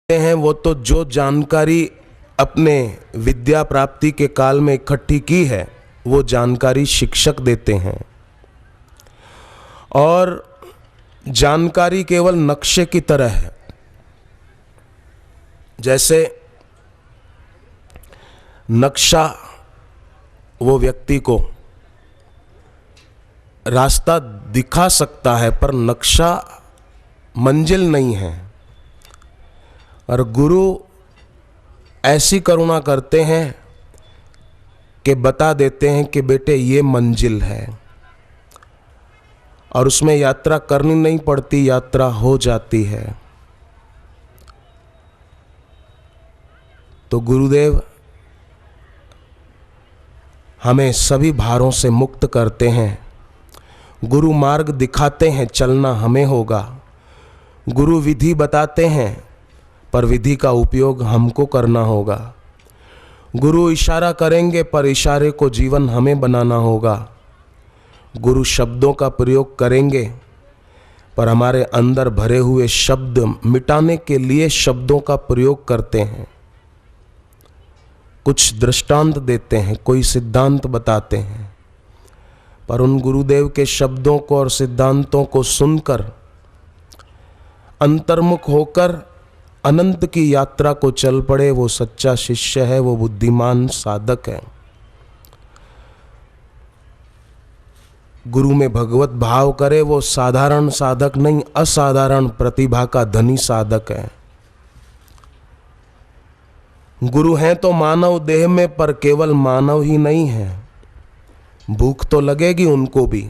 हैं वो तो जो जानकारी अपने विद्या प्राप्ति के काल में इकट्ठी की है वो जानकारी शिक्षक देते हैं, और जानकारी केवल नक्शे की तरह है। जैसे नक्शा वो व्यक्ति को रास्ता दिखा सकता है, पर नक्शा मंजिल नहीं है। और गुरु ऐसी करुणा करते हैं कि बता देते हैं कि बेटे ये मंजिल है, और उसमें यात्रा करनी नहीं पड़ती, यात्रा हो जाती है। तो गुरुदेव हमें सभी भारों से मुक्त करते हैं। गुरु मार्ग दिखाते हैं, चलना हमें होगा। गुरु विधि बताते हैं, पर विधि का उपयोग हमको करना होगा। गुरु इशारा करेंगे, पर इशारे को जीवन हमें बनाना होगा। गुरु शब्दों का प्रयोग करेंगे, पर हमारे अंदर भरे हुए शब्द मिटाने के लिए शब्दों का प्रयोग करते हैं। कुछ दृष्टांत देते हैं, कोई सिद्धांत बताते हैं, पर उन गुरुदेव के शब्दों को और सिद्धांतों को सुनकर अंतर्मुख होकर अनंत की यात्रा को चल पड़े, वो सच्चा शिष्य है, वो बुद्धिमान साधक है। गुरु में भगवत भाव करे, वो साधारण साधक नहीं, असाधारण प्रतिभा का धनी साधक है। गुरु हैं तो मानव देह में, पर केवल मानव ही नहीं है। भूख तो लगेगी उनको भी,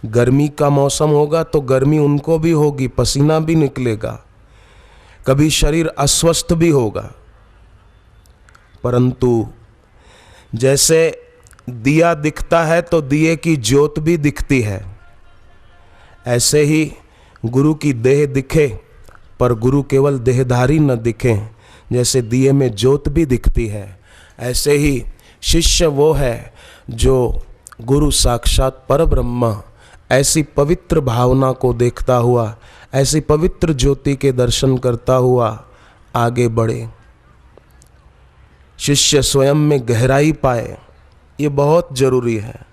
गर्मी का मौसम होगा तो गर्मी उनको भी होगी, पसीना भी निकलेगा, कभी शरीर अस्वस्थ भी होगा। परंतु जैसे दिया दिखता है तो दिए की ज्योत भी दिखती है, ऐसे ही गुरु की देह दिखे, पर गुरु केवल देहधारी न दिखे। जैसे दिए में ज्योत भी दिखती है, ऐसे ही शिष्य वो है जो गुरु साक्षात परब्रह्म ऐसी पवित्र भावना को देखता हुआ, ऐसी पवित्र ज्योति के दर्शन करता हुआ आगे बढ़े। शिष्य स्वयं में गहराई पाए, ये बहुत जरूरी है।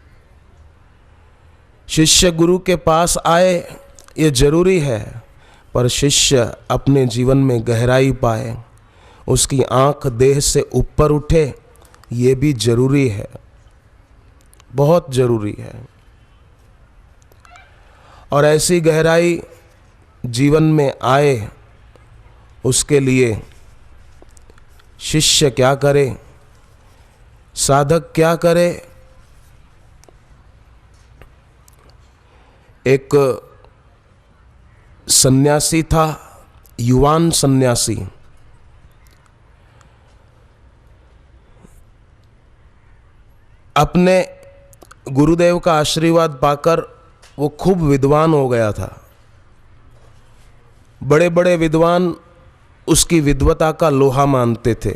शिष्य गुरु के पास आए, ये जरूरी है, पर शिष्य अपने जीवन में गहराई पाए, उसकी आंख देह से ऊपर उठे, ये भी जरूरी है, बहुत जरूरी है। और ऐसी गहराई जीवन में आए, उसके लिए शिष्य क्या करे, साधक क्या करे। एक सन्यासी था, युवान सन्यासी। अपने गुरुदेव का आशीर्वाद पाकर वो खूब विद्वान हो गया था। बड़े बड़े विद्वान उसकी विद्वता का लोहा मानते थे,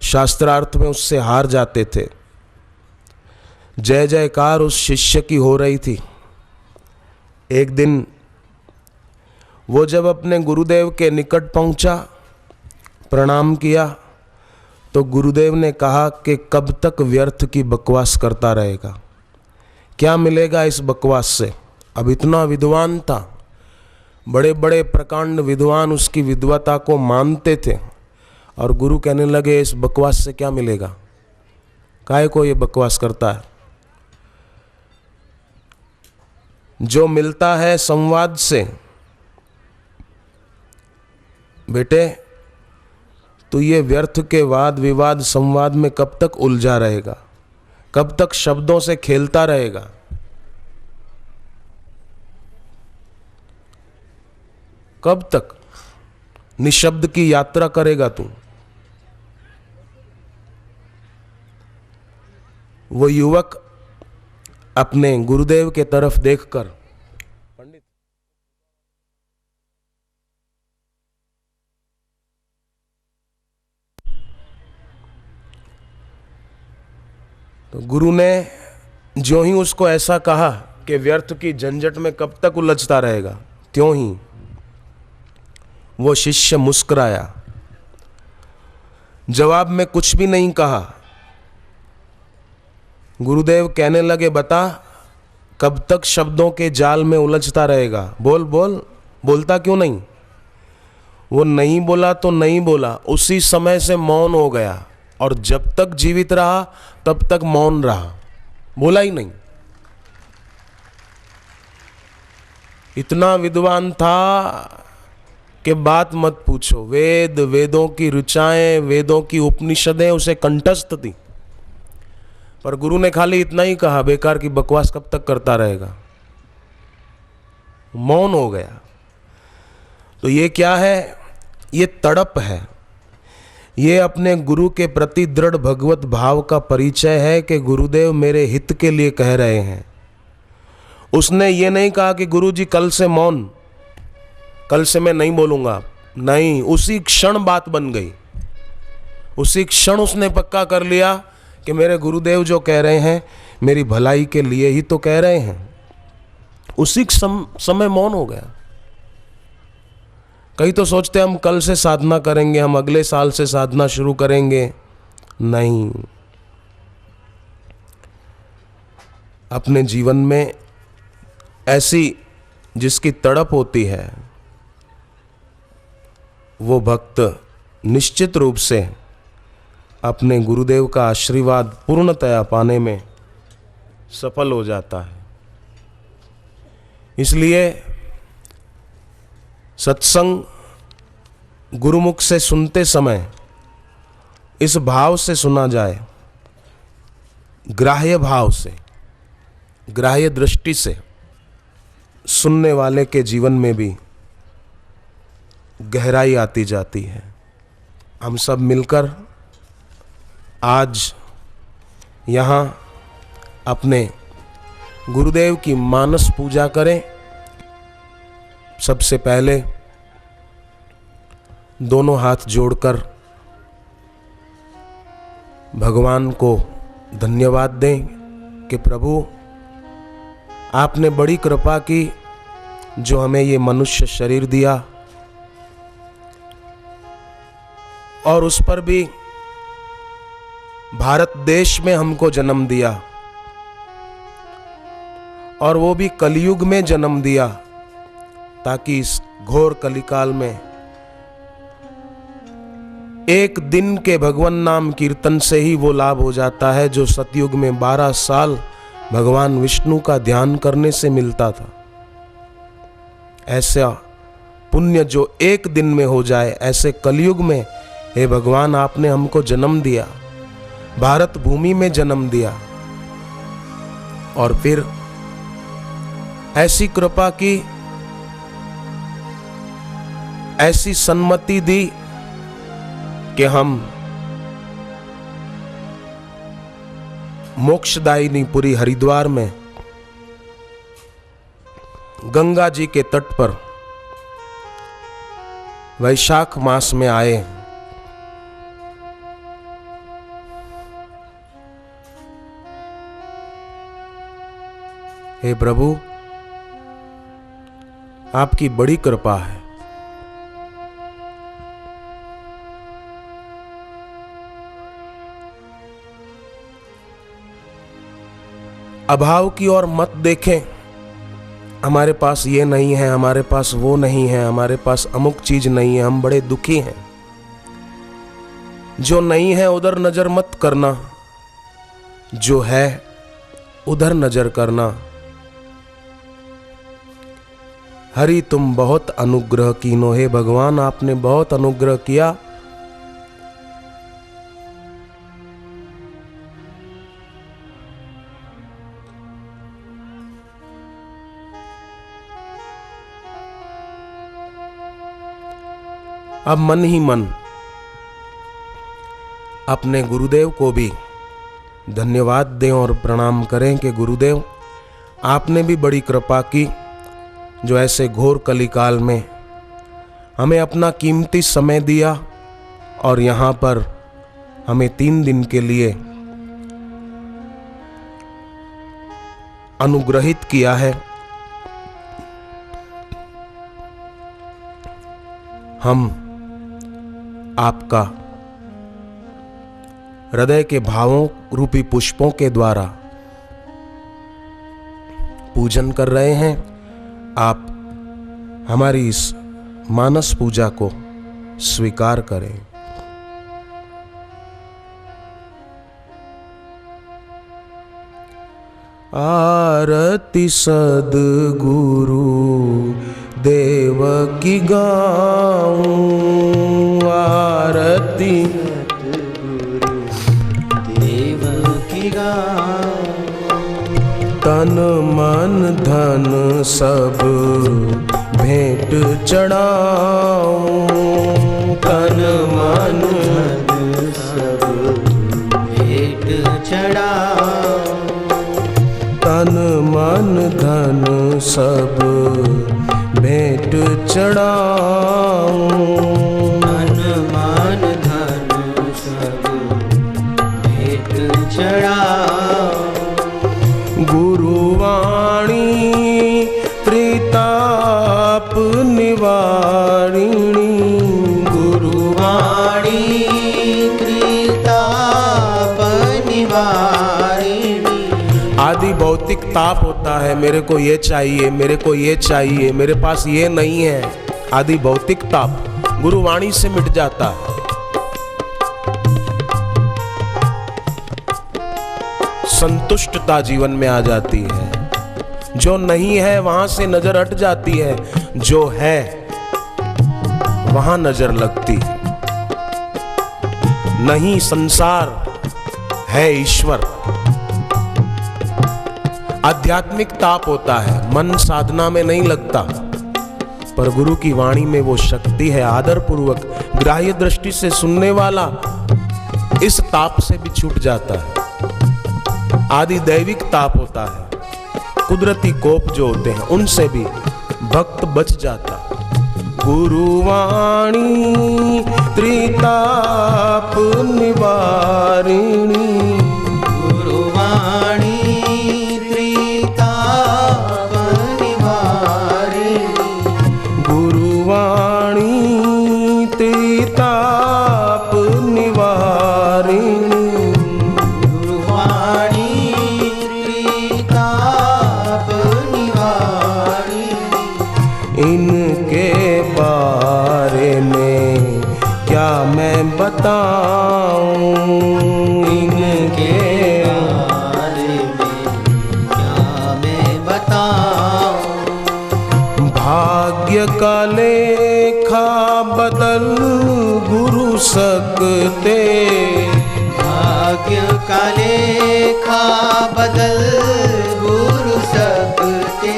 शास्त्रार्थ में उससे हार जाते थे। जय जयकार उस शिष्य की हो रही थी। एक दिन वो जब अपने गुरुदेव के निकट पहुंचा, प्रणाम किया, तो गुरुदेव ने कहा कि कब तक व्यर्थ की बकवास करता रहेगा, क्या मिलेगा इस बकवास से। अब इतना विद्वान था, बड़े बड़े प्रकांड विद्वान उसकी विद्वता को मानते थे, और गुरु कहने लगे इस बकवास से क्या मिलेगा, काहे को ये बकवास करता है। जो मिलता है संवाद से, बेटे तू ये व्यर्थ के वाद विवाद संवाद में कब तक उलझा रहेगा, कब तक शब्दों से खेलता रहेगा। कब तक निशब्द की यात्रा करेगा तू। वो युवक अपने गुरुदेव के तरफ देखकर, पंडित तो गुरु ने जो ही उसको ऐसा कहा कि व्यर्थ की झंझट में कब तक उलझता रहेगा, त्यों ही वो शिष्य मुस्कुराया, जवाब में कुछ भी नहीं कहा। गुरुदेव कहने लगे, बता कब तक शब्दों के जाल में उलझता रहेगा, बोल बोल, बोलता क्यों नहीं? वो नहीं बोला तो नहीं बोला, उसी समय से मौन हो गया और जब तक जीवित रहा तब तक मौन रहा, बोला ही नहीं। इतना विद्वान था कि बात मत पूछो। वेद, वेदों की ऋचाएं, वेदों की उपनिषदें उसे कंठस्थ थी, पर गुरु ने खाली इतना ही कहा, बेकार की बकवास कब तक करता रहेगा। मौन हो गया। तो ये क्या है? ये तड़प है। ये अपने गुरु के प्रति दृढ़ भगवत भाव का परिचय है कि गुरुदेव मेरे हित के लिए कह रहे हैं। उसने ये नहीं कहा कि गुरु जी कल से मौन, कल से मैं नहीं बोलूंगा, नहीं, उसी क्षण बात बन गई। उसी क्षण उसने पक्का कर लिया कि मेरे गुरुदेव जो कह रहे हैं मेरी भलाई के लिए ही तो कह रहे हैं। उसी समय मौन हो गया। कई तो सोचते हम कल से साधना करेंगे, हम अगले साल से साधना शुरू करेंगे। नहीं, अपने जीवन में ऐसी जिसकी तड़प होती है वो भक्त निश्चित रूप से अपने गुरुदेव का आशीर्वाद पूर्णतया पाने में सफल हो जाता है। इसलिए सत्संग गुरुमुख से सुनते समय इस भाव से सुना जाए, ग्राह्य भाव से, ग्राह्य दृष्टि से, सुनने वाले के जीवन में भी गहराई आती जाती है। हम सब मिलकर आज यहाँ अपने गुरुदेव की मानस पूजा करें। सबसे पहले दोनों हाथ जोड़कर भगवान को धन्यवाद दें कि प्रभु आपने बड़ी कृपा की जो हमें ये मनुष्य शरीर दिया और उस पर भी भारत देश में हमको जन्म दिया और वो भी कलयुग में जन्म दिया ताकि इस घोर कलिकाल में एक दिन के भगवान नाम कीर्तन से ही वो लाभ हो जाता है जो सतयुग में 12 साल भगवान विष्णु का ध्यान करने से मिलता था। ऐसा पुण्य जो एक दिन में हो जाए, ऐसे कलयुग में हे भगवान आपने हमको जन्म दिया, भारत भूमि में जन्म दिया और फिर ऐसी कृपा की, ऐसी सम्मति दी कि हम मोक्षदायिनी पुरी हरिद्वार में गंगा जी के तट पर वैशाख मास में आए। हे प्रभु आपकी बड़ी कृपा है। अभाव की ओर मत देखें, हमारे पास ये नहीं है, हमारे पास वो नहीं है, हमारे पास अमुक चीज नहीं है, हम बड़े दुखी हैं। जो नहीं है उधर नजर मत करना, जो है उधर नजर करना। हरि तुम बहुत अनुग्रह कीनो, हे भगवान आपने बहुत अनुग्रह किया। अब मन ही मन अपने गुरुदेव को भी धन्यवाद दें और प्रणाम करें कि गुरुदेव आपने भी बड़ी कृपा की जो ऐसे घोर कलिकाल में हमें अपना कीमती समय दिया और यहाँ पर हमें 3 दिन के लिए अनुग्रहित किया है। हम आपका हृदय के भावों रूपी पुष्पों के द्वारा पूजन कर रहे हैं। आप हमारी इस मानस पूजा को स्वीकार करें। आरती सद्गुरु देव की गाऊं, आरती देव की गाऊं, तन मन धन सब भेंट चढ़ाऊं, तन मन धन सब भेंट चढ़ाऊं, तन मन धन सब भेंट चढ़ाऊं, तन मन धन सब भेंट चढ़ाऊं। गुरुवाणी त्रिताप निवारिणी, गुरुवाणी त्रिताप निवारिणी। आदि भौतिक ताप होता है, मेरे को ये चाहिए, मेरे को ये चाहिए, मेरे पास ये नहीं है। आदि भौतिक ताप गुरुवाणी से मिट जाता है। संतुष्टता जीवन में आ जाती है। जो नहीं है वहां से नजर हट जाती है, जो है वहां नजर लगती है। नहीं संसार है ईश्वर। आध्यात्मिक ताप होता है, मन साधना में नहीं लगता, पर गुरु की वाणी में वो शक्ति है। आदर पूर्वक ग्राह्य दृष्टि से सुनने वाला इस ताप से भी छूट जाता है। आदि दैविक ताप होता है, कुदरती कोप जो होते हैं उनसे भी भक्त बच जाता। गुरुवाणी त्रिताप निवारिणी, गुरुवाणी त्रिताप निवारिणी, गुरुवाणी त्रिताप निवारिणी, गुरुवाणी त्रिताप निवारिणी। इनके बारे में क्या मैं बताऊं, इनके बारे में क्या मैं बताऊं। भाग्य का लेखा बदल गुरु सकते, भाग्य का लेखा बदल गुरु सकते।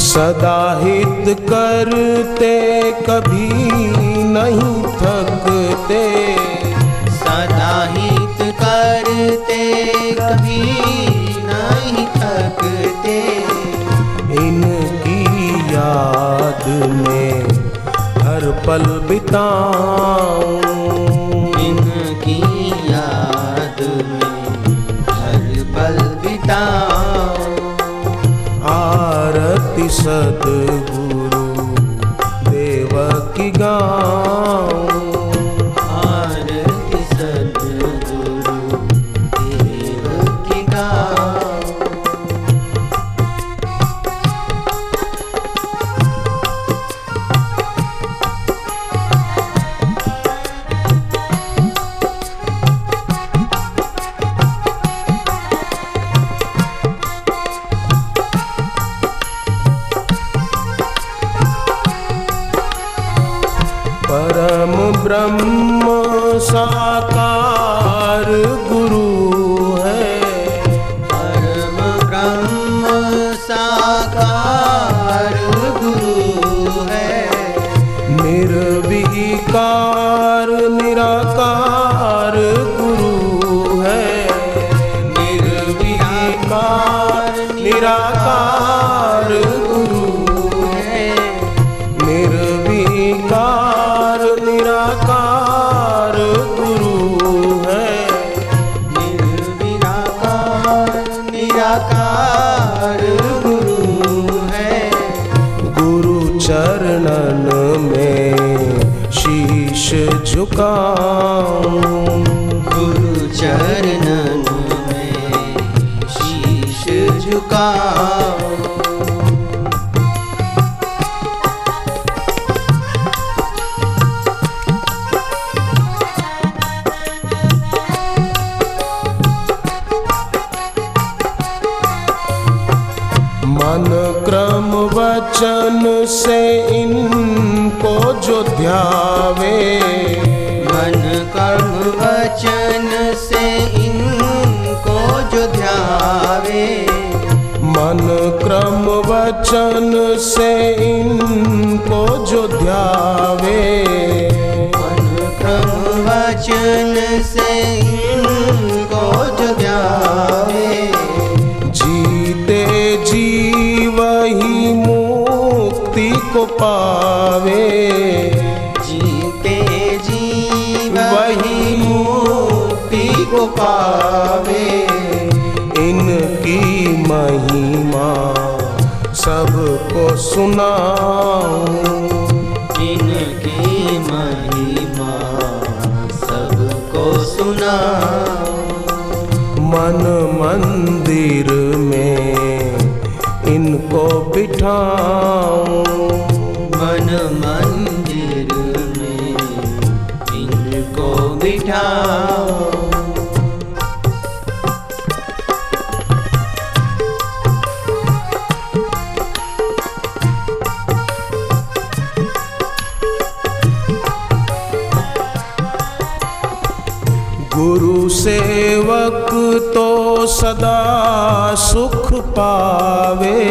सदा हित करते कभी नहीं थकते, सदा हित करते कभी नहीं थकते। इनकी याद में हर पल बिताऊं, इनकी याद में हर पल बिताऊं। आरती सद्गुरु देव की गाऊं, आरती सद्गुरु देव की गाऊं। परम ब्रह्म साकार गुरु है, परम ब्रह्म साकार गुरु है। निर्विकार निराकार गुरु है, निर्विकार निराकार गुरु है, निर्विकार निराकार गुरु है, निर्विकार निराकार गुरु है। गुरु चरणन में शीश झुकाऊं। गुरु चरणन में शीश झुकाओ। मन क्रम वचन से इनको जो ध्यावे, मन कर्म वचन से इनको जो ध्यावे, मन क्रम वचन से इनको जो ध्यावे, मन क्रम वचन से इनको जो ध्यावे, जीते जी वही मुक्ति को पावे, जीते जी वही मुक्ति को पावे। इनकी महिमा सबको सुनाऊं, इनकी महिमा सबको सुनाओ। मन मंदिर में इनको बिठाऊं, मन मंदिर में इनको बिठाओ। गुरु सेवक तो सदा सुख पावे,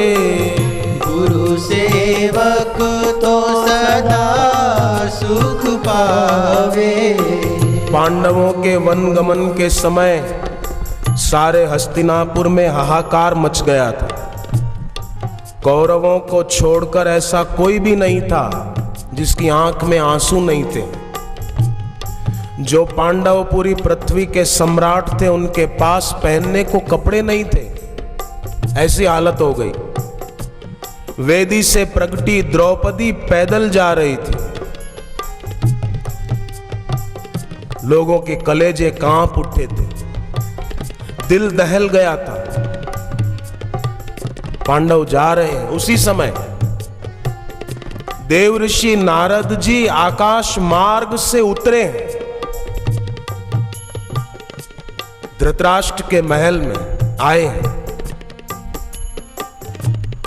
गुरु सेवक तो सदा सुख पावे। पांडवों के वनगमन के समय सारे हस्तिनापुर में हाहाकार मच गया था। कौरवों को छोड़कर ऐसा कोई भी नहीं था जिसकी आंख में आंसू नहीं थे। जो पांडव पूरी पृथ्वी के सम्राट थे, उनके पास पहनने को कपड़े नहीं थे, ऐसी हालत हो गई। वेदी से प्रगटी द्रौपदी पैदल जा रही थी। लोगों के कलेजे कांप उठे थे, दिल दहल गया था। पांडव जा रहे हैं, उसी समय देवऋषि नारद जी आकाश मार्ग से उतरे हैं। धृतराष्ट्र के महल में आए हैं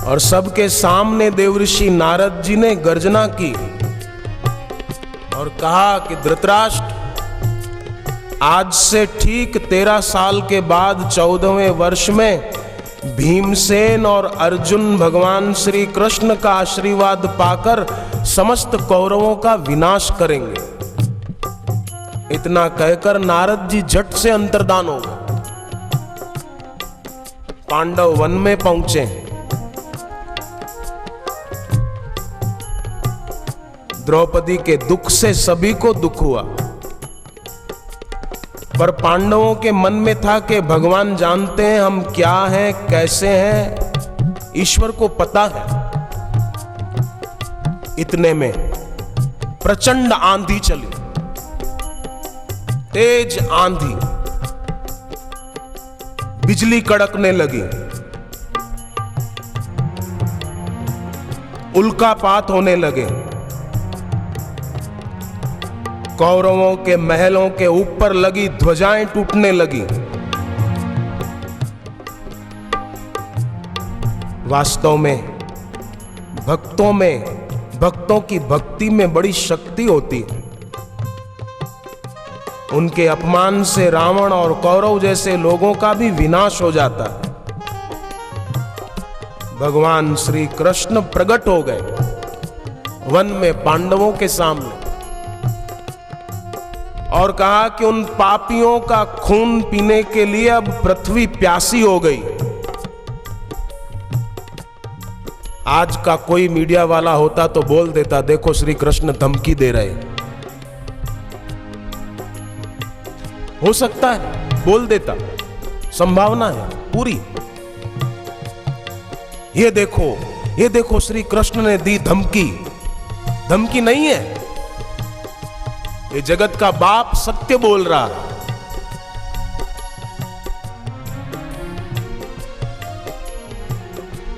और सबके सामने देवऋषि नारद जी ने गर्जना की और कहा कि धृतराष्ट्र, आज से ठीक 13 साल के बाद 14वें वर्ष में भीमसेन और अर्जुन भगवान श्री कृष्ण का आशीर्वाद पाकर समस्त कौरवों का विनाश करेंगे। इतना कहकर नारद जी झट से अंतर्धान हो गए। पांडव वन में पहुंचे हैं। द्रौपदी के दुख से सभी को दुख हुआ, पर पांडवों के मन में था कि भगवान जानते हैं हम क्या हैं, कैसे हैं, ईश्वर को पता है। इतने में प्रचंड आंधी चली, तेज आंधी, बिजली कड़कने लगी, उल्कापात होने लगे। कौरवों के महलों के ऊपर लगी ध्वजाएं टूटने लगी। वास्तव में भक्तों की भक्ति में बड़ी शक्ति होती है। उनके अपमान से रावण और कौरव जैसे लोगों का भी विनाश हो जाता है। भगवान श्री कृष्ण प्रकट हो गए वन में पांडवों के सामने और कहा कि उन पापियों का खून पीने के लिए अब पृथ्वी प्यासी हो गई। आज का कोई मीडिया वाला होता तो बोल देता, देखो श्री कृष्ण धमकी दे रहे। हो सकता है बोल देता, संभावना है पूरी। ये देखो श्री कृष्ण ने दी धमकी। धमकी नहीं है, ये जगत का बाप सत्य बोल रहा है।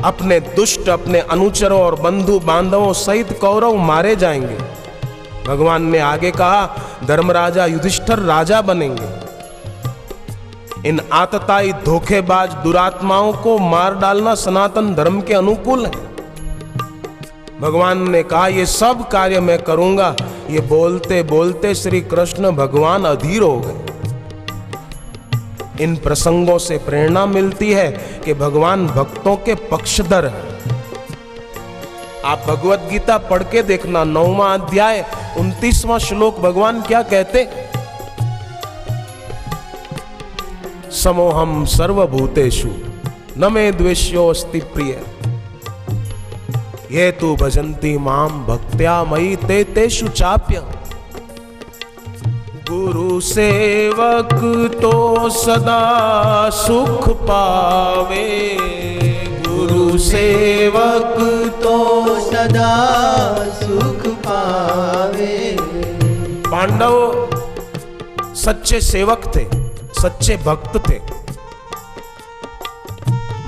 अपने दुष्ट, अपने अनुचरों और बंधु बांधवों सहित कौरव मारे जाएंगे। भगवान ने आगे कहा, धर्मराजा युधिष्ठिर राजा बनेंगे। इन आतताई धोखेबाज दुरात्माओं को मार डालना सनातन धर्म के अनुकूल है। भगवान ने कहा, ये सब कार्य मैं करूंगा। ये बोलते बोलते श्री कृष्ण भगवान अधीर हो गए। इन प्रसंगों से प्रेरणा मिलती है कि भगवान भक्तों के पक्षधर हैं। आप भगवत गीता पढ़ के देखना, 9वां अध्याय 29वां श्लोक भगवान क्या कहते? समोहम सर्वभूतेषु न मे द्वेष्योऽस्ति प्रिय ये तु भजन्ति माम भक्त्या मयि ते तेषु चाप्य। गुरु सेवक तो सदा सुख पावे, गुरु सेवक तो सदा सुख पावे। पांडव सच्चे सेवक थे, सच्चे भक्त थे।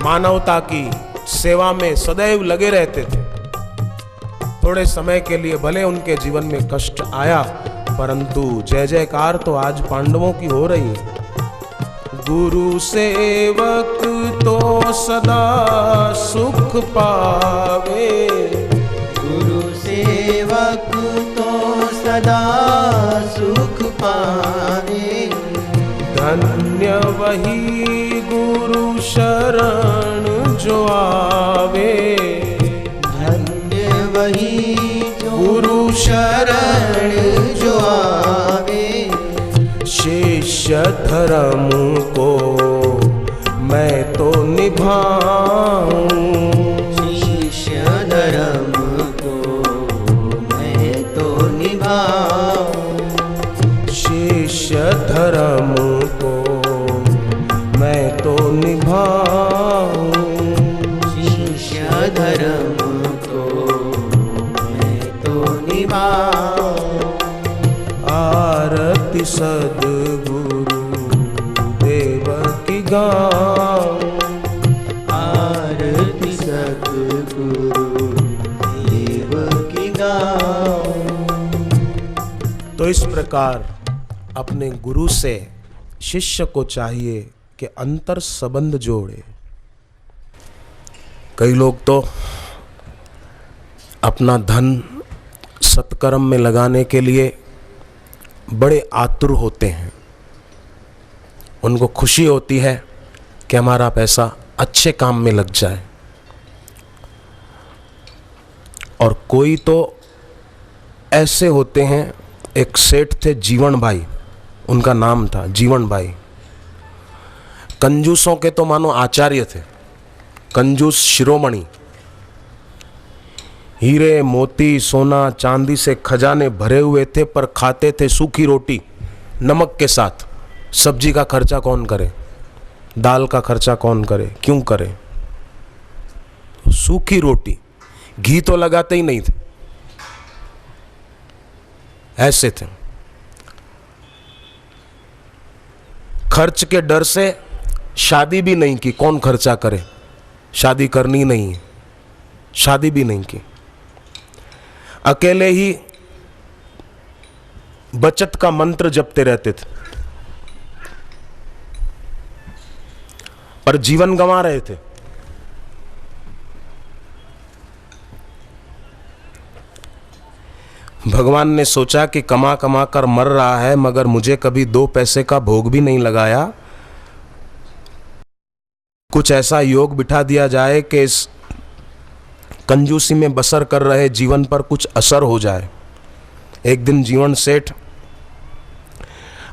मानवता की सेवा में सदैव लगे रहते थे। थोड़े समय के लिए भले उनके जीवन में कष्ट आया, परंतु जय जयकार तो आज पांडवों की हो रही है। गुरु सेवक तो सदा सुख पावे, गुरु सेवक तो सदा सुख पावे। धन्य वही गुरु शरण जो आवे, धन्य वही गुरु शरण जो आवे। शिष्य धर्म को मैं तो निभाऊं, शिष्य धर्म को मैं तो निभाऊं। शिष्य धर्म को मैं तो निभाऊं, शिष्य धर्म को मैं तो निभाऊं। आरती सद्गुरु देव की गाऊं, आरती सद्गुरु देव की गाऊं। तो इस प्रकार अपने गुरु से शिष्य को चाहिए कि अंतर संबंध जोड़े। कई लोग तो अपना धन सत्कर्म में लगाने के लिए बड़े आतुर होते हैं। उनको खुशी होती है कि हमारा पैसा अच्छे काम में लग जाए। और कोई तो ऐसे होते हैं, एक सेठ थे जीवन भाई, उनका नाम था जीवन भाई। कंजूसों के तो मानो आचार्य थे, कंजूस शिरोमणि। हीरे मोती सोना चांदी से खजाने भरे हुए थे, पर खाते थे सूखी रोटी नमक के साथ। सब्जी का खर्चा कौन करे, दाल का खर्चा कौन करे, क्यों करे? सूखी रोटी, घी तो लगाते ही नहीं थे, ऐसे थे। खर्च के डर से शादी भी नहीं की। कौन खर्चा करे, शादी करनी नहीं है, शादी भी नहीं की। अकेले ही बचत का मंत्र जपते रहते थे, पर जीवन गंवा रहे थे। भगवान ने सोचा कि कमा कमा कर मर रहा है, मगर मुझे कभी 2 पैसे का भोग भी नहीं लगाया। कुछ ऐसा योग बिठा दिया जाए कि इस कंजूसी में बसर कर रहे जीवन पर कुछ असर हो जाए। एक दिन जीवन सेठ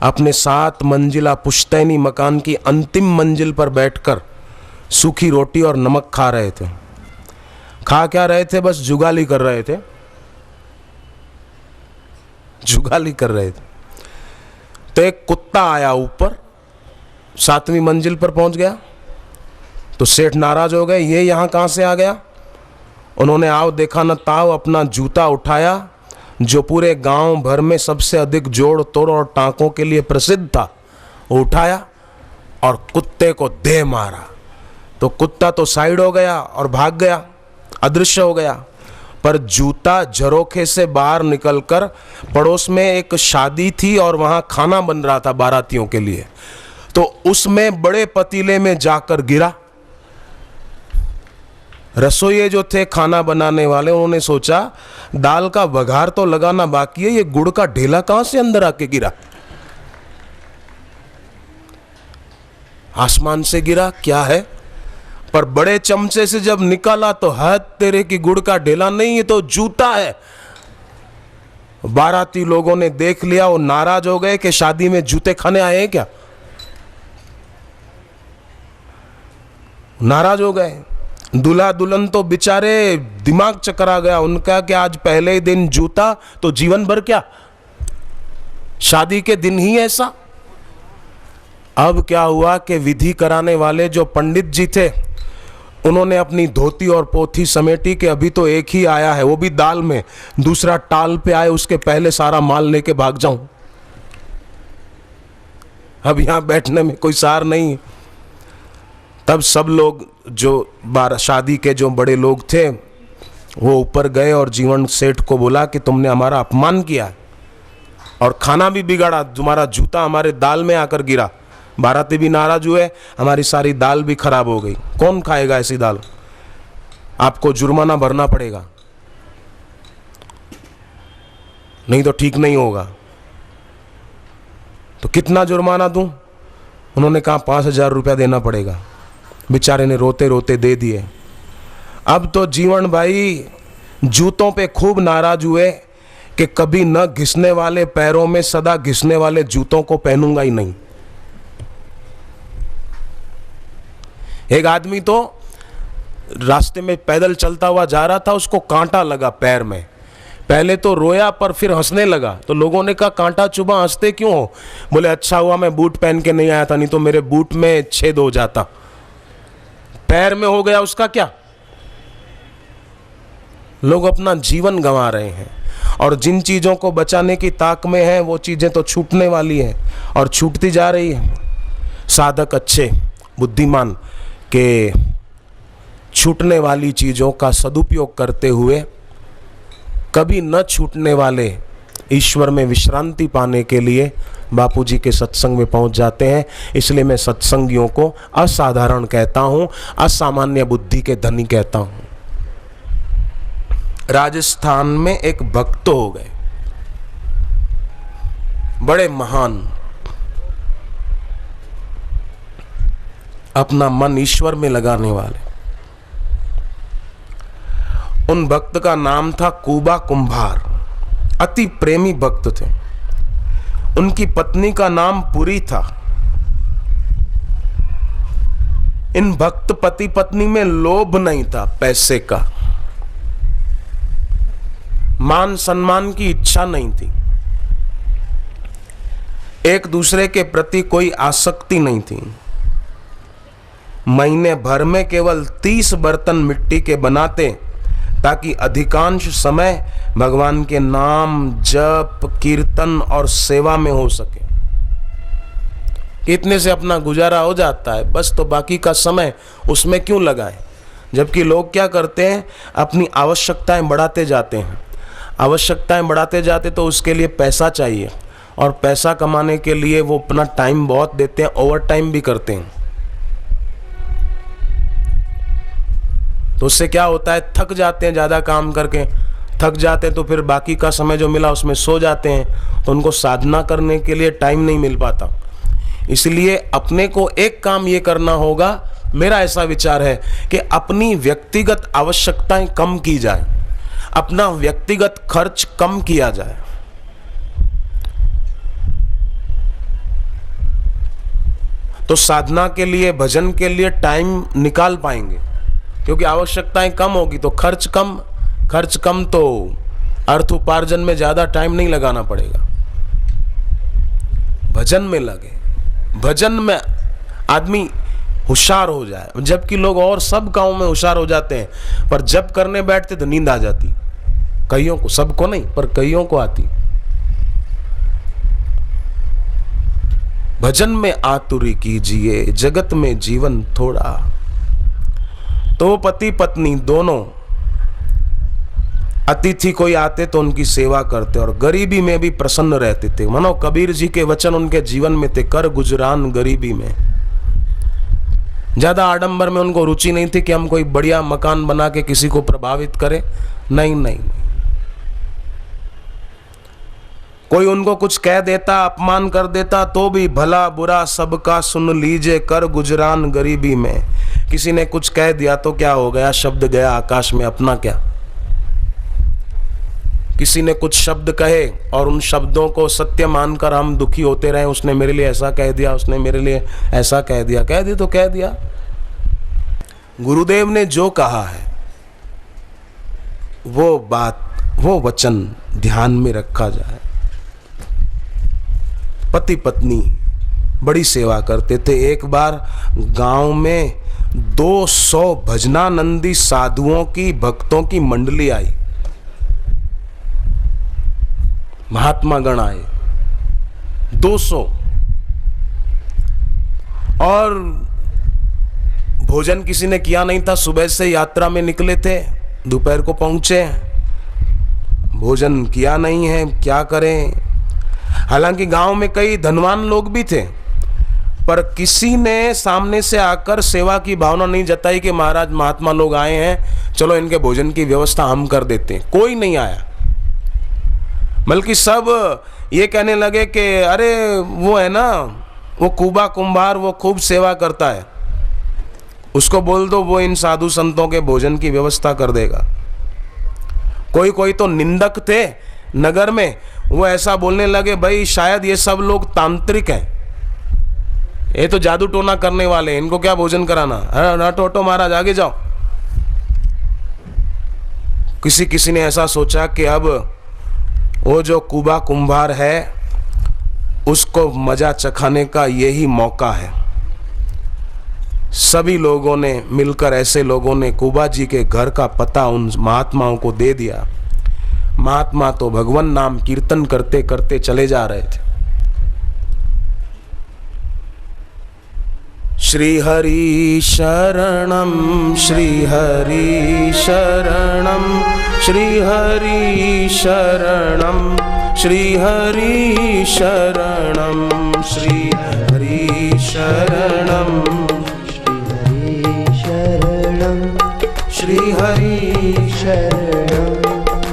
अपने 7 मंजिला पुश्तैनी मकान की अंतिम मंजिल पर बैठकर सूखी रोटी और नमक खा रहे थे। खा क्या रहे थे? बस जुगाली कर रहे थे, जुगाली कर रहे थे। तो एक कुत्ता आया ऊपर, 7वीं मंजिल पर पहुंच गया। तो सेठ नाराज हो गए, ये यहां कहां से आ गया? उन्होंने आओ देखा न ताओ अपना जूता उठाया, जो पूरे गांव भर में सबसे अधिक जोड़ तोड़ और टांकों के लिए प्रसिद्ध था, उठाया और कुत्ते को दे मारा। तो कुत्ता तो साइड हो गया और भाग गया, अदृश्य हो गया। पर जूता झरोखे से बाहर निकलकर पड़ोस में एक शादी थी और वहां खाना बन रहा था बारातियों के लिए, तो उसमें बड़े पतीले में जाकर गिरा। रसोइये जो थे खाना बनाने वाले, उन्होंने सोचा दाल का वघार तो लगाना बाकी है, ये गुड़ का ढेला कहां से अंदर आके गिरा। आसमान से गिरा क्या है, पर बड़े चमचे से जब निकाला तो हद तेरे की, गुड़ का ढेला नहीं, ये तो जूता है। बाराती लोगों ने देख लिया, वो नाराज हो गए कि शादी में जूते खाने आए हैं क्या, नाराज हो गए। दूल्हा दुल्हन तो बेचारे दिमाग चकरा गया उनका कि आज पहले ही दिन जूता तो जीवन भर क्या, शादी के दिन ही ऐसा। अब क्या हुआ कि विधि कराने वाले जो पंडित जी थे, उन्होंने अपनी धोती और पोथी समेटी कि अभी तो एक ही आया है, वो भी दाल में, दूसरा टाल पे आए उसके पहले सारा माल लेके भाग जाऊं, अब यहां बैठने में कोई सार नहीं। तब सब लोग जो शादी के जो बड़े लोग थे वो ऊपर गए और जीवन सेठ को बोला कि तुमने हमारा अपमान किया और खाना भी बिगाड़ा, तुम्हारा जूता हमारे दाल में आकर गिरा। बाराती भी नाराज हुए, हमारी सारी दाल भी खराब हो गई। कौन खाएगा ऐसी दाल, आपको जुर्माना भरना पड़ेगा, नहीं तो ठीक नहीं होगा। तो कितना जुर्माना दूं? उन्होंने कहा 5,000 रुपया देना पड़ेगा। बेचारे ने रोते रोते दे दिए। अब तो जीवन भाई जूतों पे खूब नाराज हुए कि कभी न घिसने वाले पैरों में सदा घिसने वाले जूतों को पहनूंगा ही नहीं। एक आदमी तो रास्ते में पैदल चलता हुआ जा रहा था, उसको कांटा लगा पैर में। पहले तो रोया पर फिर हंसने लगा। तो लोगों ने कहा कांटा चुभा, हंसते क्यों हो? बोले अच्छा हुआ मैं बूट पहन के नहीं आया था, नहीं तो मेरे बूट में छेद हो जाता। पैर में हो गया, उसका क्या। लोग अपना जीवन गंवा रहे हैं और जिन चीजों को बचाने की ताक में है वो चीजें तो छूटने वाली हैं और छूटती जा रही है। साधक अच्छे बुद्धिमान के छूटने वाली चीजों का सदुपयोग करते हुए कभी न छूटने वाले ईश्वर में विश्रांति पाने के लिए बापूजी के सत्संग में पहुंच जाते हैं। इसलिए मैं सत्संगियों को असाधारण कहता हूं, असामान्य बुद्धि के धनी कहता हूं। राजस्थान में एक भक्त हो गए, बड़े महान, अपना मन ईश्वर में लगाने वाले। उन भक्त का नाम था कुबा कुंभार, अति प्रेमी भक्त थे। उनकी पत्नी का नाम पुरी था। इन भक्त पति पत्नी में लोभ नहीं था पैसे का, मान सम्मान की इच्छा नहीं थी, एक दूसरे के प्रति कोई आसक्ति नहीं थी। महीने भर में केवल 30 बर्तन मिट्टी के बनाते ताकि अधिकांश समय भगवान के नाम जप कीर्तन और सेवा में हो सके। इतने से अपना गुजारा हो जाता है बस, तो बाकी का समय उसमें क्यों लगाएं। जबकि लोग क्या करते हैं, अपनी आवश्यकताएं बढ़ाते जाते हैं। आवश्यकताएं बढ़ाते जाते तो उसके लिए पैसा चाहिए और पैसा कमाने के लिए वो अपना टाइम बहुत देते हैं, ओवर टाइम भी करते हैं। तो उससे क्या होता है, थक जाते हैं, ज़्यादा काम करके थक जाते हैं, तो फिर बाकी का समय जो मिला उसमें सो जाते हैं, तो उनको साधना करने के लिए टाइम नहीं मिल पाता। इसलिए अपने को एक काम ये करना होगा, मेरा ऐसा विचार है कि अपनी व्यक्तिगत आवश्यकताएं कम की जाए, अपना व्यक्तिगत खर्च कम किया जाए। तो साधना के लिए, भजन के लिए टाइम निकाल पाएंगे, क्योंकि आवश्यकताएं कम होगी तो खर्च कम तो अर्थ उपार्जन में ज्यादा टाइम नहीं लगाना पड़ेगा। भजन में लगे, भजन में आदमी होशियार हो जाए, जबकि लोग और सब गांव में होशियार हो जाते हैं, पर जब करने बैठते तो नींद आ जाती। कईयों को, सबको नहीं पर कईयों को आती। भजन में आतुरी कीजिए, जगत में जीवन थोड़ा। तो पति पत्नी दोनों अतिथि कोई आते तो उनकी सेवा करते और गरीबी में भी प्रसन्न रहते थे। मानो कबीर जी के वचन उनके जीवन में थे, कर गुजरान गरीबी में। ज्यादा आडंबर में उनको रुचि नहीं थी कि हम कोई बढ़िया मकान बना के किसी को प्रभावित करें। नहीं नहीं, कोई उनको कुछ कह देता, अपमान कर देता तो भी भला बुरा सबका सुन लीजिए, कर गुजरान गरीबी में। किसी ने कुछ कह दिया तो क्या हो गया, शब्द गया आकाश में, अपना क्या। किसी ने कुछ शब्द कहे और उन शब्दों को सत्य मानकर हम दुखी होते रहे, उसने मेरे लिए ऐसा कह दिया, उसने मेरे लिए ऐसा कह दिया। कह दिया तो कह दिया। गुरुदेव ने जो कहा है वो बात, वो वचन ध्यान में रखा जाए। पति पत्नी बड़ी सेवा करते थे। एक बार गांव में 200 भजनानंदी साधुओं की, भक्तों की मंडली आई। महात्मा गण आए 200, और भोजन किसी ने किया नहीं था। सुबह से यात्रा में निकले थे, दोपहर को पहुंचे, भोजन किया नहीं है, क्या करें। हालांकि गांव में कई धनवान लोग भी थे, पर किसी ने सामने से आकर सेवा की भावना नहीं जताई कि महाराज महात्मा लोग आए हैं, चलो इनके भोजन की व्यवस्था हम कर देते हैं। कोई नहीं आया, बल्कि सब ये कहने लगे कि अरे वो है ना, वो कुबा कुंभार, वो खूब सेवा करता है, उसको बोल दो वो इन साधु संतों के भोजन की व्यवस्था कर देगा। कोई कोई तो निंदक थे नगर में, वो ऐसा बोलने लगे, भाई शायद ये सब लोग तांत्रिक हैं, ये तो जादू टोना करने वाले हैं, इनको क्या भोजन कराना। हटो हटो महाराज, आगे जाओ। किसी ने ऐसा सोचा कि अब वो जो कुबा कुंभार है उसको मजा चखाने का यही मौका है। सभी लोगों ने मिलकर, ऐसे लोगों ने कुबा जी के घर का पता उन महात्माओं को दे दिया। महात्मा तो भगवान नाम कीर्तन करते करते चले जा रहे थे। श्री हरि शरणम, श्री हरि शरणम, श्री हरि शरणम, श्री हरि शरणम, श्री हरि शरणम, श्री हरि शरणम, श्री हरि शरणम,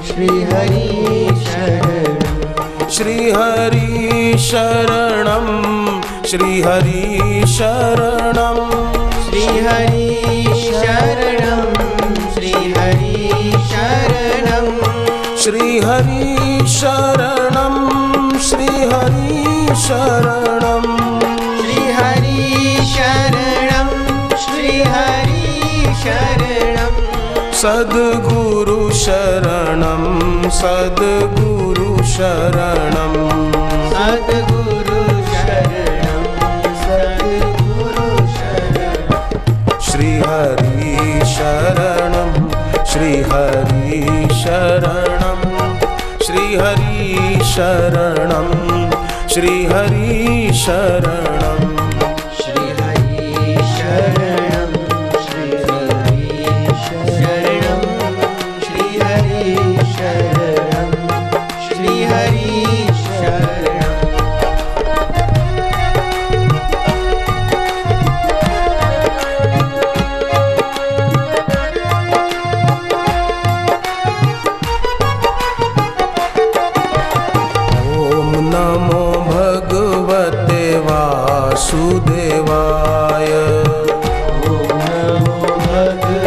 श्री हरि शरणम, श्री हरि शरणम, श्री हरि शरणम, श्री हरि शरणम, श्री हरि शरणम, श्री हरि शरणम, श्री हरि शरणम, श्री हरि शरणम, श्री हरि शरणम, सद्गुरु शरणम, सद्गुरु शरणम, सद्गुरु शरणम, सद्गुरु शरणम, श्री हरि शरणम, श्री हरि शरणम, श्री हरि शरणम, श्री हरि शरणम, श्री हरि शरणम, श्री हरि शरणम, श्री हरि शरणम, श्री हरि शरणम। ओम नमो भगवते वासुदेवाय, ओम नमो भगवते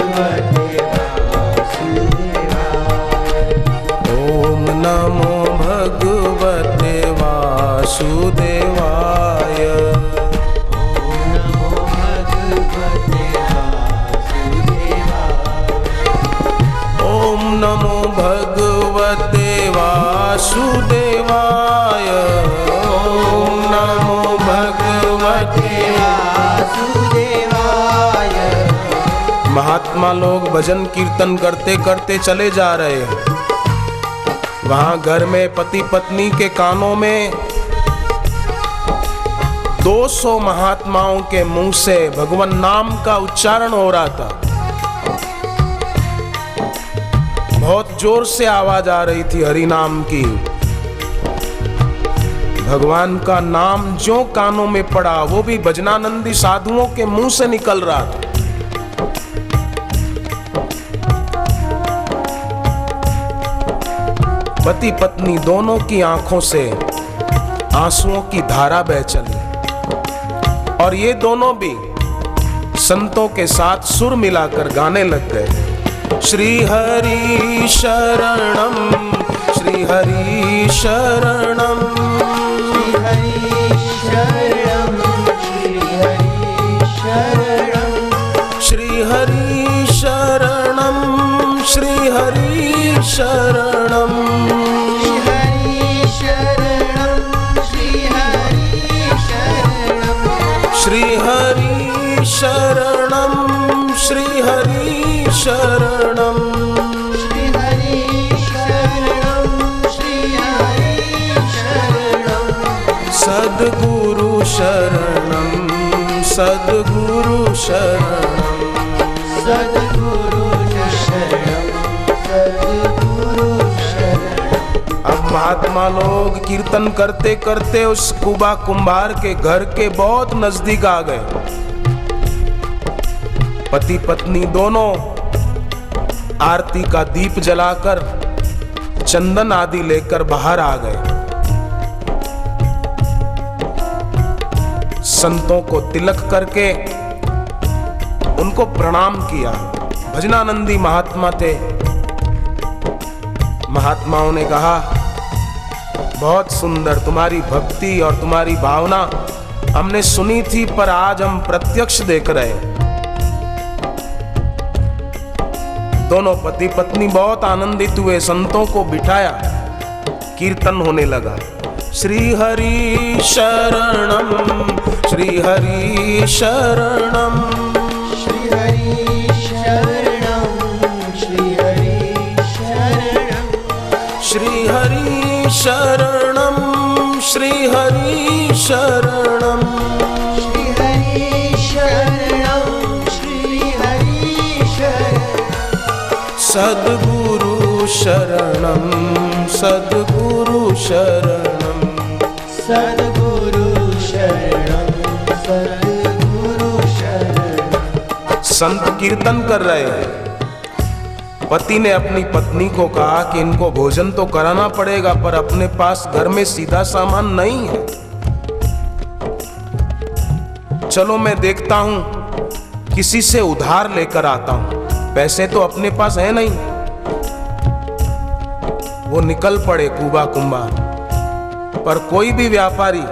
वासुदेवाय, ओम नमो भगवते वासुदेवाय, ओम नमो भगवते वासुदेवाय, ओम नमो भगवते वासुदेवाय, ओम नमो भगवते। वासुदेवाय। महात्मा लोग भजन कीर्तन करते करते चले जा रहे हैं। वहां घर में पति पत्नी के कानों में 200 महात्माओं के मुंह से भगवान नाम का उच्चारण हो रहा था। बहुत जोर से आवाज आ रही थी हरि नाम की। भगवान का नाम जो कानों में पड़ा वो भी भजनानंदी साधुओं के मुंह से निकल रहा था। पति पत्नी दोनों की आंखों से आंसुओं की धारा बह चली और ये दोनों भी संतों के साथ सुर मिलाकर गाने लग गए। श्री हरि शरणम, श्री हरि शरणम, श्री हरि शरणम, श्री हरि शरणम, श्री हरि शरणम, श्री हरि शरणम, श्री हरि शरणम, श्री हरि शरणम, श्री हरि शरणम, श्री हरि शरणम, सद्गुरु शरणम, सद्गुरु शरणम, सद्गुरु शरणम, सद्गुरु शरणम। अब महात्मा लोग कीर्तन करते करते उस कुबा कुंभार के घर के बहुत नजदीक आ गए। पति पत्नी दोनों आरती का दीप जलाकर चंदन आदि लेकर बाहर आ गए। संतों को तिलक करके उनको प्रणाम किया। भजनानंदी महात्मा थे। महात्माओं ने कहा, बहुत सुंदर तुम्हारी भक्ति और तुम्हारी भावना हमने सुनी थी, पर आज हम प्रत्यक्ष देख रहे हैं। दोनों पति पत्नी बहुत आनंदित हुए। संतों को बिठाया, कीर्तन होने लगा। श्री हरि शरणम, श्री हरि शरणम, श्री हरि शरणम, श्री हरि शरणम, श्री हरि शरणम, श्री हरि शरणम, श्री हरि शरणम, श्री हरि शरणम, सद्गुरु शरणम, सद्गुरु शरणम, सद्गुरु शरणम, सद्गुरु शरणम। संत कीर्तन कर रहे हैं। पति ने अपनी पत्नी को कहा कि इनको भोजन तो कराना पड़ेगा, पर अपने पास घर में सीधा सामान नहीं है। चलो मैं देखता हूं, किसी से उधार लेकर आता हूं। पैसे तो अपने पास है नहीं। वो निकल पड़े कुबा कुंभार, पर कोई भी व्यापारी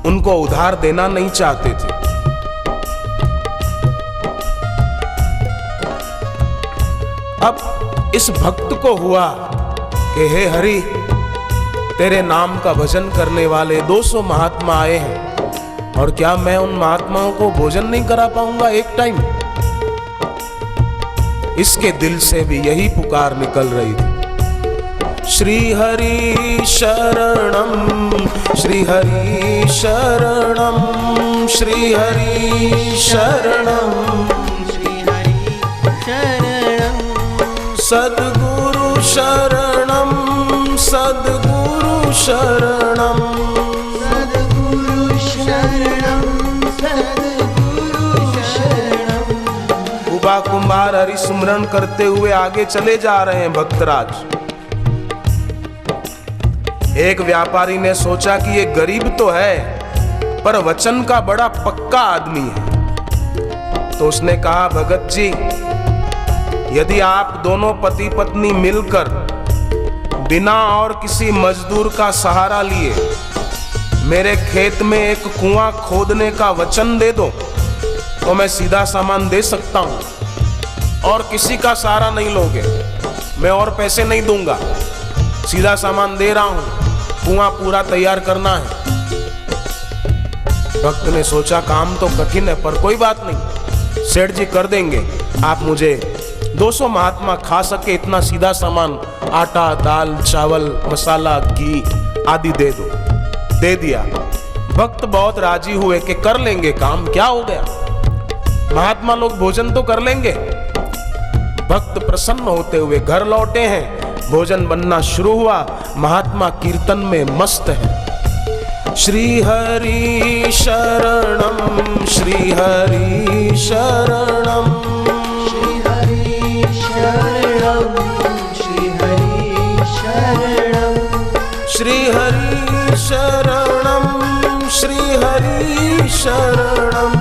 उनको उधार देना नहीं चाहते थे। अब इस भक्त को हुआ कि हे हरि, तेरे नाम का भजन करने वाले 200 महात्मा आए हैं, और क्या मैं उन महात्माओं को भोजन नहीं करा पाऊंगा एक टाइम? इसके दिल से भी यही पुकार निकल रही थी। श्री हरि शरणम, श्री हरि शरणम, श्री हरि शरणम, श्री हरि शरणम, सद्गुरु शरणम, सद्गुरु शरणम, सद्गुरु शरणम, सद्गुरु शरणम। कुबा कुंभार हरि सुमरण करते हुए आगे चले जा रहे हैं। भक्तराज, एक व्यापारी ने सोचा कि ये गरीब तो है, पर वचन का बड़ा पक्का आदमी है। तो उसने कहा, भगत जी, यदि आप दोनों पति पत्नी मिलकर बिना और किसी मजदूर का सहारा लिए मेरे खेत में एक कुआं खोदने का वचन दे दो, तो मैं सीधा सामान दे सकता हूं। और किसी का सहारा नहीं लोगे, मैं और पैसे नहीं दूंगा, सीधा सामान दे रहा हूं, कुआं पूरा तैयार करना है। भक्त ने सोचा, काम तो कठिन है, पर कोई बात नहीं, सेठ जी कर देंगे। आप मुझे 200 महात्मा खा सके इतना सीधा सामान, आटा, दाल, चावल, मसाला, घी आदि दे दो। दे दिया। भक्त बहुत राजी हुए कि कर लेंगे काम, क्या हो गया, महात्मा लोग भोजन तो कर लेंगे। भक्त प्रसन्न होते हुए घर लौटे हैं। भोजन बनना शुरू हुआ। महात्मा कीर्तन में मस्त है। श्री हरि शरणम, श्री हरि शरणम, श्री हरि शरणम, श्री हरि शरणम, श्री हरि शरणम,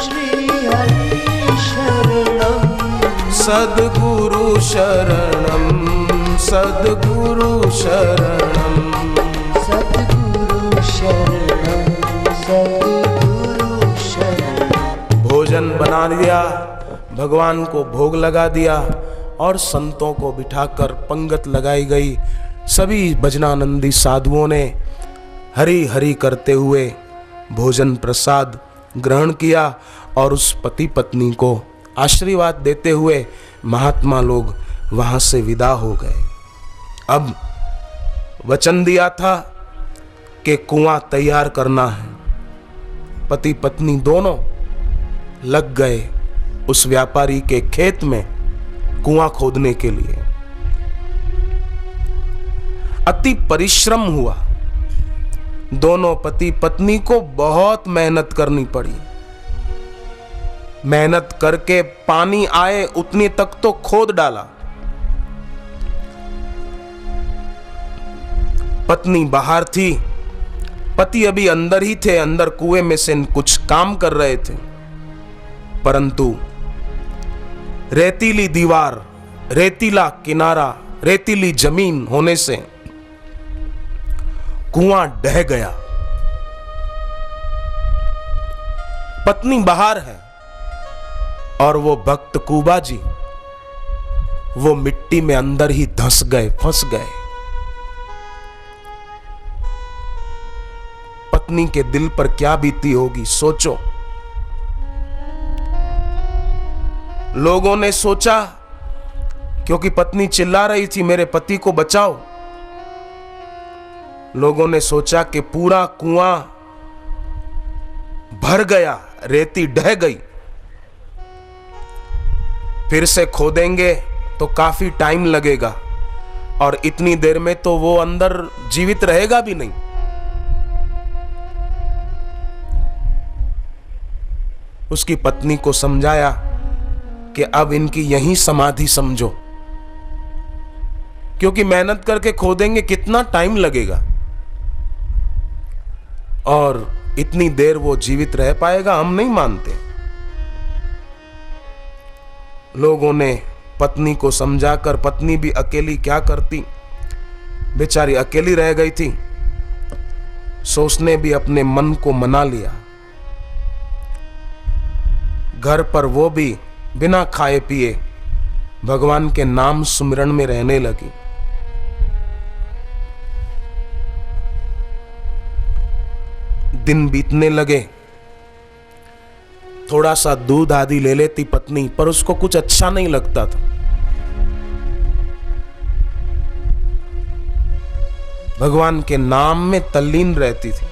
श्री हरि शरणम, सद्गुरु शरणम, सद्गुरु शरणम, सद्गुरु शरणम, सद्गुरु शरणम। भोजन बना दिया, भगवान को भोग लगा दिया और संतों को बिठाकर पंगत लगाई गई। सभी भजनानंदी साधुओं ने हरि हरि करते हुए भोजन प्रसाद ग्रहण किया और उस पति पत्नी को आशीर्वाद देते हुए महात्मा लोग वहां से विदा हो गए। अब वचन दिया था कि कुआं तैयार करना है। पति पत्नी दोनों लग गए उस व्यापारी के खेत में कुआं खोदने के लिए। अति परिश्रम हुआ। दोनों पति पत्नी को बहुत मेहनत करनी पड़ी। मेहनत करके पानी आए उतनी तक तो खोद डाला। पत्नी बाहर थी, पति अभी अंदर ही थे। अंदर कुएं में से कुछ काम कर रहे थे, परंतु रेतीली दीवार, रेतीला किनारा, रेतीली जमीन होने से कुआं ढह गया। पत्नी बाहर है और वो भक्त कुबा जी वो मिट्टी में अंदर ही धंस गए, फंस गए। पत्नी के दिल पर क्या बीती होगी सोचो। लोगों ने सोचा, क्योंकि पत्नी चिल्ला रही थी मेरे पति को बचाओ, लोगों ने सोचा कि पूरा कुआं भर गया, रेती ढह गई, फिर से खोदेंगे तो काफी टाइम लगेगा और इतनी देर में तो वो अंदर जीवित रहेगा भी नहीं। उसकी पत्नी को समझाया कि अब इनकी यहीं समाधि समझो, क्योंकि मेहनत करके खोदेंगे कितना टाइम लगेगा और इतनी देर वो जीवित रह पाएगा हम नहीं मानते। लोगों ने पत्नी को समझाकर, पत्नी भी अकेली क्या करती, बेचारी अकेली रह गई थी, सो उसने भी अपने मन को मना लिया। घर पर वो भी बिना खाए पिए भगवान के नाम सुमिरन में रहने लगी। दिन बीतने लगे। थोड़ा सा दूध आदि ले लेती पत्नी, पर उसको कुछ अच्छा नहीं लगता था। भगवान के नाम में तल्लीन रहती थी।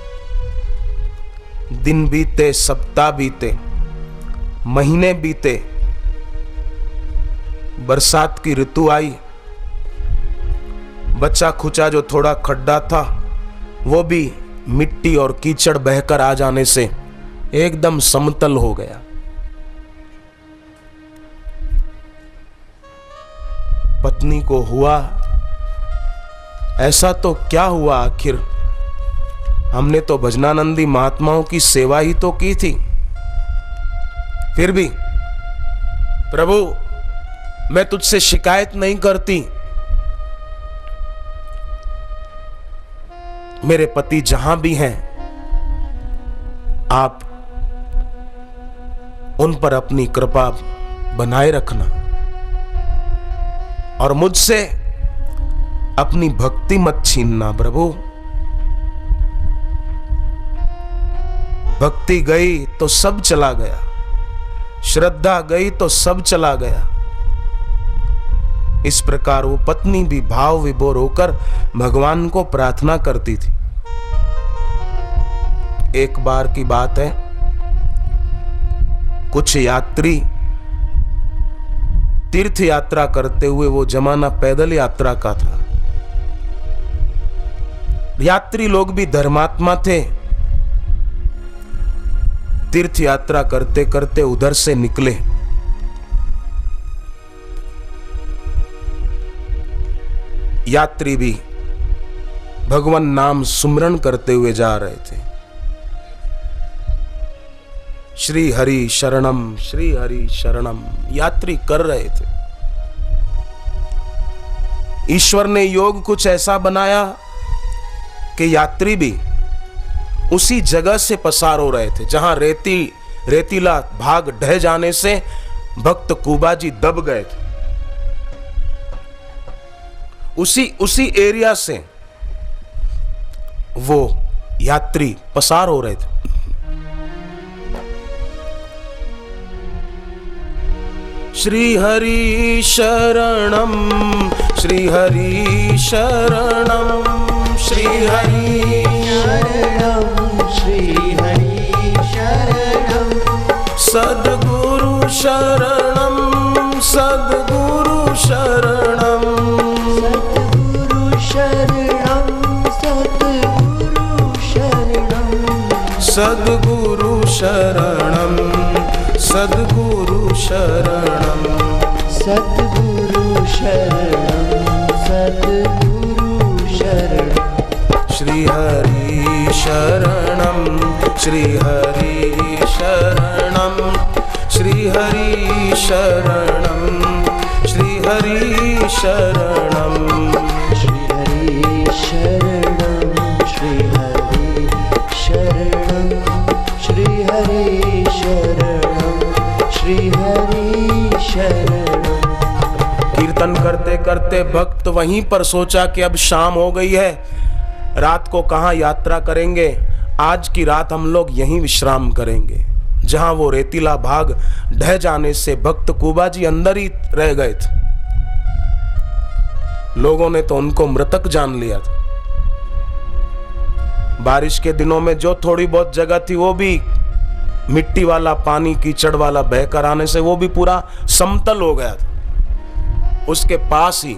दिन बीते, सप्ताह बीते, महीने बीते, बरसात की ऋतु आई। बच्चा खुचा जो थोड़ा खड्डा था वो भी मिट्टी और कीचड़ बहकर आ जाने से एकदम समतल हो गया। पत्नी को हुआ, ऐसा तो क्या हुआ आखिर, हमने तो भजनानंदी महात्माओं की सेवा ही तो की थी, फिर भी प्रभु मैं तुझसे शिकायत नहीं करती, मेरे पति जहां भी हैं आप उन पर अपनी कृपा बनाए रखना और मुझसे अपनी भक्ति मत छीनना प्रभु। भक्ति गई तो सब चला गया, श्रद्धा गई तो सब चला गया। इस प्रकार वो पत्नी भी भाव विभोर होकर भगवान को प्रार्थना करती थी। एक बार की बात है, कुछ यात्री तीर्थ यात्रा करते हुए, वो जमाना पैदल यात्रा का था, यात्री लोग भी धर्मात्मा थे, तीर्थ यात्रा करते करते उधर से निकले। यात्री भी भगवान नाम सुमरण करते हुए जा रहे थे। श्री हरि शरणम, श्री हरि शरणम यात्री कर रहे थे। ईश्वर ने योग कुछ ऐसा बनाया कि यात्री भी उसी जगह से पसार हो रहे थे जहां रेतीला भाग ढह जाने से भक्त कुबाजी दब गए थे। उसी एरिया से वो यात्री पसार हो रहे थे। श्री हरि शरणम, श्री हरि शरणम, श्री हरि शरणं श्री हरि शरणं सद्गुरु शरणम, सद्गुरु शरणम, सद्गुरु शरणं सद्गुरु शरणं सद्गुरु शरणम, सद्गुरु शरणम, सद्गुरु शरणं सद्गुरु शरणं श्री हरि शरणम, श्री हरि शरणम, श्री हरि शरणम, श्री हरि शरणम, श्री हरि शरणं श्री हरि शरणं श्री हरि शरणं श्री हरि शरणं। कीर्तन करते करते भक्त वहीं पर सोचा कि अब शाम हो गई है, रात को कहाँ यात्रा करेंगे, आज की रात हम लोग यहीं विश्राम करेंगे। जहां वो रेतीला भाग ढह जाने से भक्त कुबाजी अंदर ही रह गए थे। लोगों ने तो उनको मृतक जान लिया था। बारिश के दिनों में जो थोड़ी बहुत जगह थी वो भी मिट्टी वाला, पानी कीचड़ वाला बहकर आने से वो भी पूरा समतल हो गया था। उसके पास ही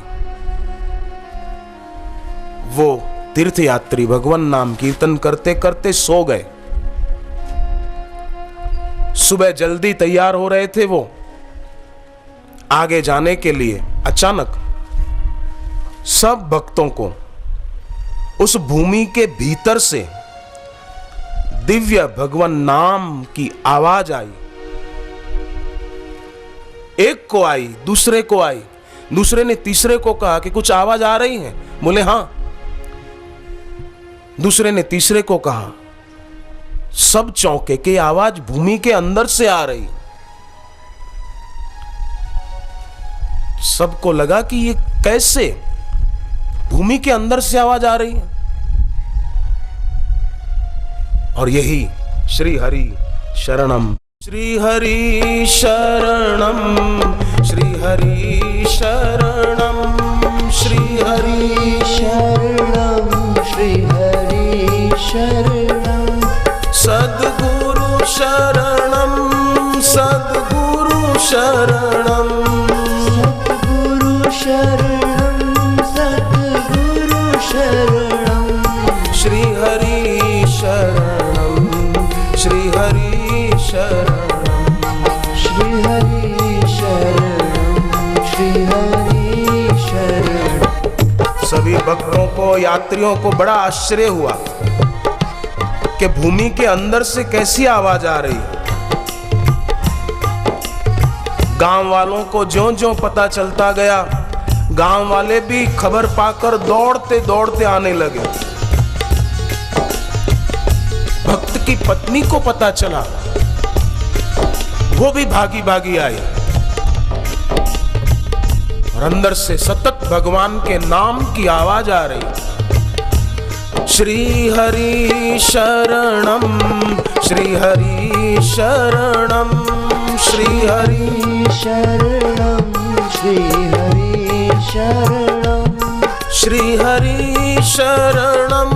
वो तीर्थ यात्री भगवान नाम कीर्तन करते करते सो गए। सुबह जल्दी तैयार हो रहे थे वो आगे जाने के लिए। अचानक सब भक्तों को उस भूमि के भीतर से दिव्य भगवान नाम की आवाज आई। एक को आई, दूसरे को आई, दूसरे ने तीसरे को कहा कि कुछ आवाज आ रही है। बोले हां। दूसरे ने तीसरे को कहा। सब चौंके कि आवाज भूमि के अंदर से आ रही। सबको लगा कि ये कैसे भूमि के अंदर से आवाज आ रही है। और यही श्री हरि शरणम, श्री हरि शरणम, श्री हरि शरणम, श्री हरि शरणं श्री हरि शरणं सद्गुरु शरणम, सद्गुरु शरणम, सद्गुरु शरणं सद्गुरु शरणं श्री हरि शरणम, श्री हरि शरणम, श्री हरि शरणं श्री हरि शरणं। सभी भक्तों को, यात्रियों को बड़ा आश्चर्य हुआ कि भूमि के अंदर से कैसी आवाज आ रही है। गांव वालों को ज्यों-ज्यों पता चलता गया, गांव वाले भी खबर पाकर दौड़ते दौड़ते आने लगे। भक्त की पत्नी को पता चला, वो भी भागी भागी आई और अंदर से सतत भगवान के नाम की आवाज आ रही। श्री हरि शरणम, श्री हरि शरणम, श्री हरि शरणं श्री हरि शरणं श्री हरि शरणं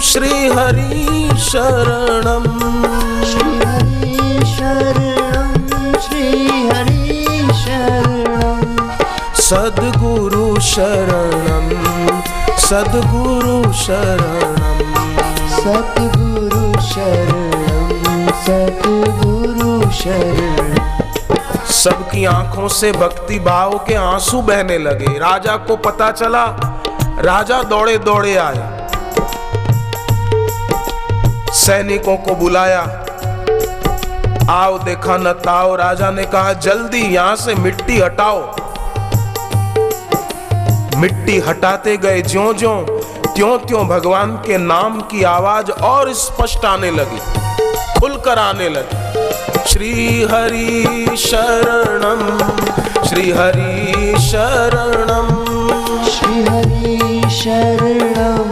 श्री हरि शरणं श्री हरि शरणं श्री हरि शरणं सद्गुरु शरणं सद्गुरु शरणं सद्गुरु शरणं सद्गुरु शरणं। सबकी आंखों से भक्ति भाव के आंसू बहने लगे। राजा को पता चला, राजा दौड़े दौड़े आया, सैनिकों को बुलाया, आओ देखा न ताओ। राजा ने कहा जल्दी यहां से मिट्टी हटाओ। मिट्टी हटाते गए, ज्यों ज्यों त्यों त्यों भगवान के नाम की आवाज और स्पष्ट आने लगी, खुलकर आने लगी। श्री हरि शरणं श्री हरि शरणं श्री हरि शरणं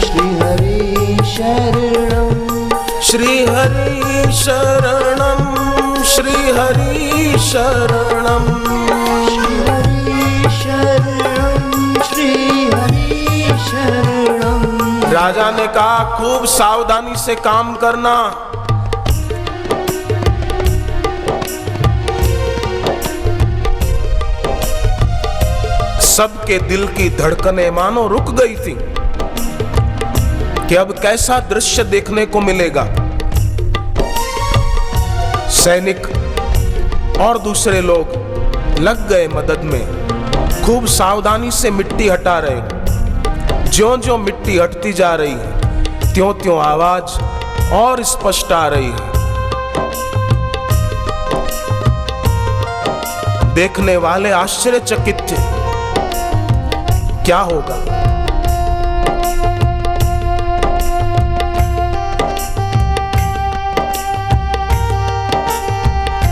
श्री हरि शरणं श्री हरि शरणं श्री हरि शरणं श्री हरि शरणं श्री हरि शरणं। राजा ने कहा खूब सावधानी से काम करना। सबके दिल की धड़कनें मानो रुक गई थी कि अब कैसा दृश्य देखने को मिलेगा। सैनिक और दूसरे लोग लग गए मदद में, खूब सावधानी से मिट्टी हटा रहे। ज्यों ज्यों मिट्टी हटती जा रही है, त्यों त्यों आवाज और स्पष्ट आ रही है। देखने वाले आश्चर्यचकित थे, क्या होगा।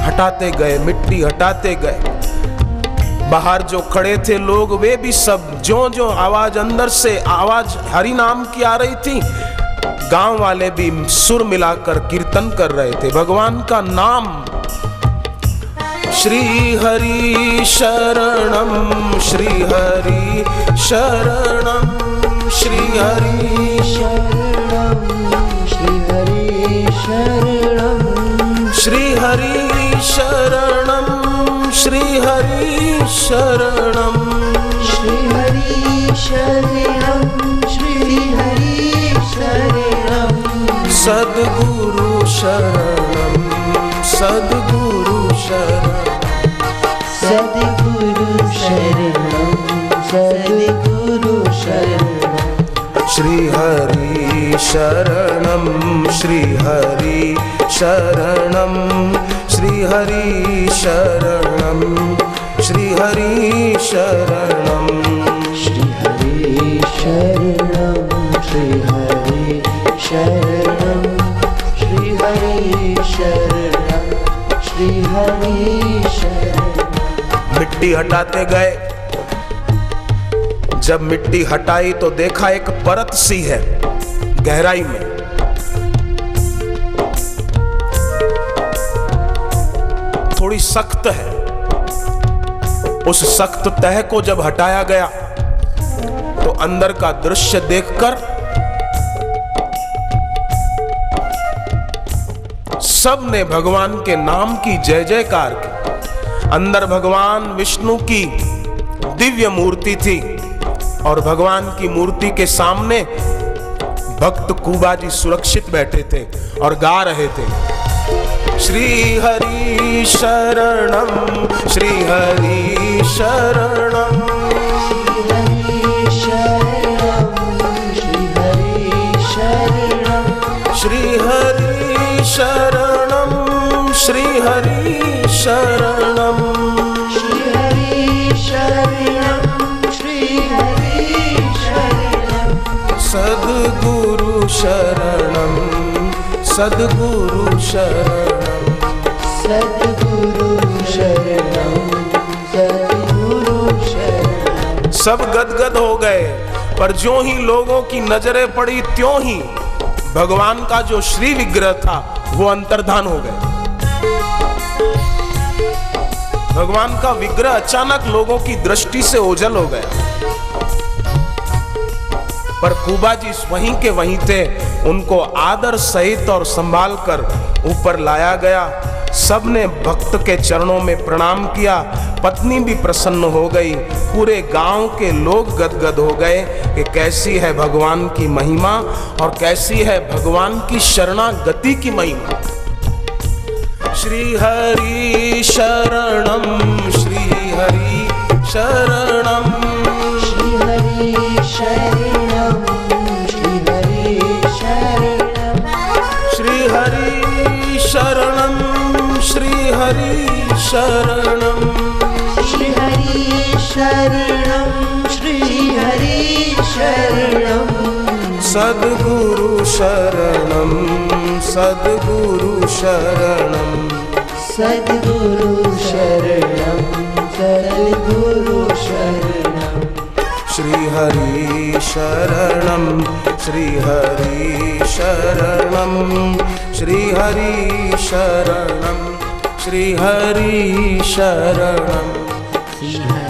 हटाते गए, मिट्टी हटाते गए। बाहर जो खड़े थे लोग, वे भी सब ज्यों ज्यों आवाज अंदर से आवाज हरि नाम की आ रही थी, गांव वाले भी सुर मिलाकर कीर्तन कर रहे थे भगवान का नाम। श्री हरि शरणं श्री हरि शरणं श्री हरि शरणं श्री हरि शरणं श्री हरि शरणं श्री हरि शरणं श्री हरि शरणं श्री हरि शरणं सद्गुरु शरणं सद्गुरु शरणं सद्गुरु शरणं सद्गुरु शरणं श्री हरि शरणं श्री हरि शरणं श्री हरि शरणं श्री हरि शरणं श्री हरि शरणं श्री हरि शरणं श्री हरि शरणं श्री हरि शरणं। मिट्टी हटाते गए। जब मिट्टी हटाई तो देखा एक परत सी है गहराई में। थोड़ी सख्त है। उस सख्त तह को जब हटाया गया तो अंदर का दृश्य देखकर सब ने भगवान के नाम की जय जयकार की। अंदर भगवान विष्णु की दिव्य मूर्ति थी और भगवान की मूर्ति के सामने भक्त कुबा जी सुरक्षित बैठे थे और गा रहे थे श्री हरि शरणं श्री हरि शरणं श्री हरि शरणं श्री हरि शरणं श्री हरि शरणं श्री हरि शरणं सद्गुरु शरणं सद्गुरु शरणं सद्गुरु शरणं सद्गुरु शरणं। सब गदगद हो गए, पर ज्यों ही लोगों की नजरें पड़ी त्यों ही भगवान का जो श्री विग्रह था वो अंतर्धान हो गए। भगवान का विग्रह अचानक लोगों की दृष्टि से ओझल हो गया, पर कुबा जी वहीं के वहीं थे। उनको आदर सहित और संभाल कर ऊपर लाया गया। सबने भक्त के चरणों में प्रणाम किया। पत्नी भी प्रसन्न हो गई। पूरे गांव के लोग गदगद हो गए कि कैसी है भगवान की महिमा और कैसी है भगवान की शरणागति की महिमा। श्री हरि शरणम, श्री हरि शरणम, श्री हरि शरणम, श्री हरि शरणम, श्री हरि शरणम, श्री हरि शरणम, श्री हरि शरणम, श्री हरि शरणम, सद्गुरु शरणम, सद्गुरु शरणम, सद्गुरु शरणम, सद्गुरु शरणम, श्री हरि शरणम, श्री हरि शरणम, श्री हरि शरणम, श्री हरि शरणम, श्री हरि